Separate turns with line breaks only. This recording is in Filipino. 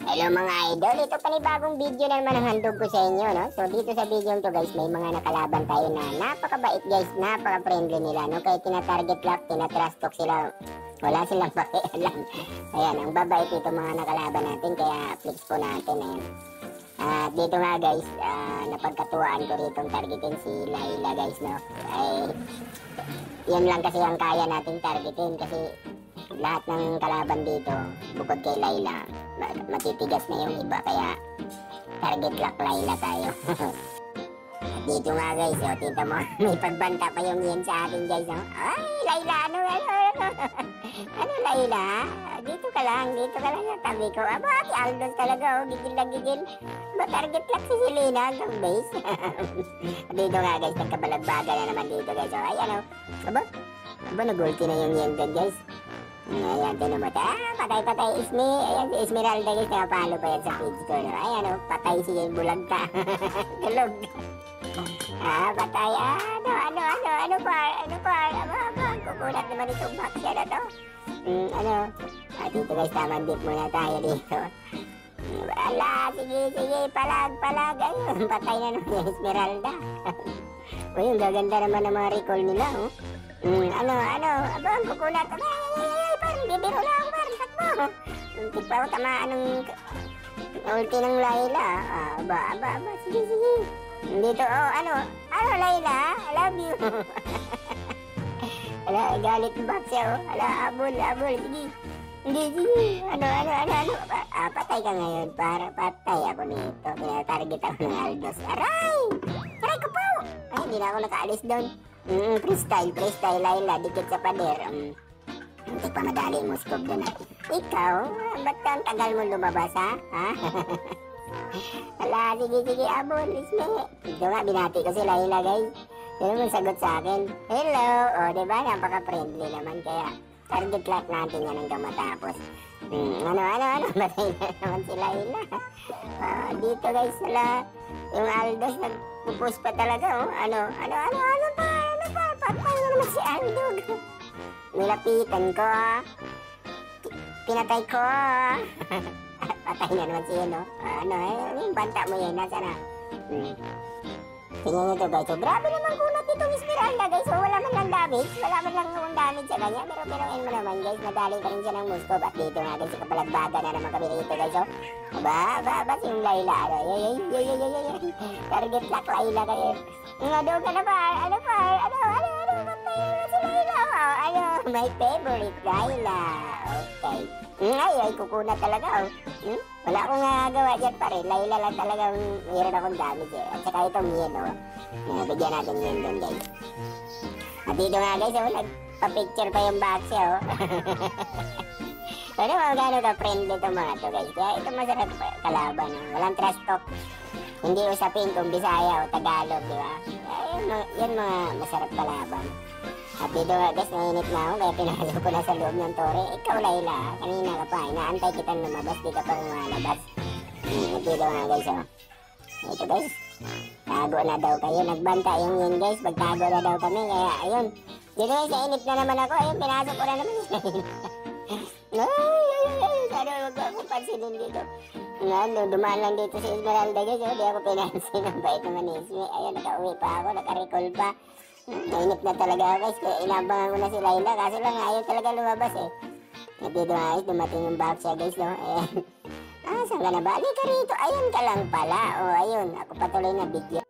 Hello mga idol, ito panibagong video na naman ang handog ko sa inyo, no? So dito sa video to guys, may mga nakalaban tayo na napakabait guys, napaka-friendly nila, no? Kaya tina-target lock, tina-trash talk sila, wala silang pakialam. Ayan, ang babait ito mga nakalaban natin, kaya flex po natin, ayan. At dito nga guys, napagkatuwaan ko rito targetin si Layla guys, no? Ay, yan lang kasi ang kaya nating targetin kasi lahat ng kalaban dito, bukod kay Layla, matitigas na yung iba, kaya target lock Layla tayo. At dito nga guys, oh, tita mo, may pagbanta pa yung yan sa atin guys, oh. Ay, Layla, ano, ano Layla? Dito ka lang sa tabi ko. Aba, si Aldos talaga, oh, gigil na gigil. Ba, target lock si Selena hanggang base. At dito nga guys, nagkabalagbaga na naman dito guys, oh. Ay, ano, aba, nag-ulti na yung yan guys. Ayan, tinamot. Patay Ismi. Ayan, si Esmeralda guys, nakapalo pa yan sa page ko. No? Ayan, oh, patay siya yung bulagta. Tulog. Patay. Ano pa? Kukunat naman itong box yan na to. Dito guys, tamang dip muna tayo dito. Ala, sige, palag. Ayun, patay na naman yung Esmeralda. Uy, yung gaganda naman ng mga recall nila, oh. Abang, kukunat. Parang bibiro na ako, parang sakmo. Muntik pa ako tamaan ng ulti ng Layla. Sige. Dito, Layla, I love you. Galit ng box siya, oh. Abol, sige. Sige. Patay ka ngayon, para patay ako nito. Tinatarget ako ng Aldos. Aray ko po. Ay, hindi na ako nakaalis doon. Freestyle, Layla, dikit sa pader. Hindi pa madali mo scope doon. Ikaw, ba't ang tagal mo lumabas, ha? Ala, sige, abol, Isme. Ito nga, binati ko si Layla, guys. Sino mo sagot sa akin? Hello, diba? Napaka-friendly naman, kaya target lock natin yan hanggang matapos. Batay na naman si Layla. Dito, guys, yung Aldos, nagpupus pa talaga, oh. Patay na naman si Aldog. Nilapitan ko, pinatay ko. Patay na naman siya, no? Yung banta mo yan, nasa na? Tingnan nyo to guys, so grabe naman kunat itong Esmeralda guys, so wala man lang damage sa kanya, pero yun mo naman guys, nadali pa rin siya ng Muscov. At dito nga guys, kapalagbaga na naman kami dito guys, so si yung Layla, target lock Layla kayo. Doon ka na ba? My favorite Layla. Okay. Ay, kukunat talaga, oh. Wala akong nagawa dyan pa rin. Layla lang talagang mayroon akong damage, eh. At saka itong yen, oh. Bigyan natin yen doon, guys. At dito nga, guys, oh, nagpa-picture pa yung box, oh. Pero gano'n ka-friendly itong mga to, guys. Kaya ito masarap kalaban, oh. Walang trash talk. Hindi usapin kung Bisaya o Tagalog, di ba? Yan mga masarap kalaban. At dito guys, nainit na ako, kaya pinasok ko na sa loob ng tore. Ikaw Layla, kanina ka pa, inaantay kitang lumabas, di ka pa lumalabas. At dito nga guys, oh. Ito guys, tago na daw kayo, nagbanta yung yun guys, magtago na daw kami, kaya ayun. Dito guys, nainit na naman ako, ayun, pinasok ko na naman. Sana huwag akong pansinin dito. Dumaan lang dito si Esmeralda guys, di ako pinansin, ang bait naman ni Isme. Ayun, nakauwi pa ako, naka-recall pa. Nainit na talaga ako guys, kaya inabangan ko na si Layla, kaso lang ayaw talaga lumabas, eh. At dito guys, dumating yung box siya guys, no? Ayan. Saan ka na ba? Alika rito, ayun ka lang pala. Ayun, ako patuloy na bigyan.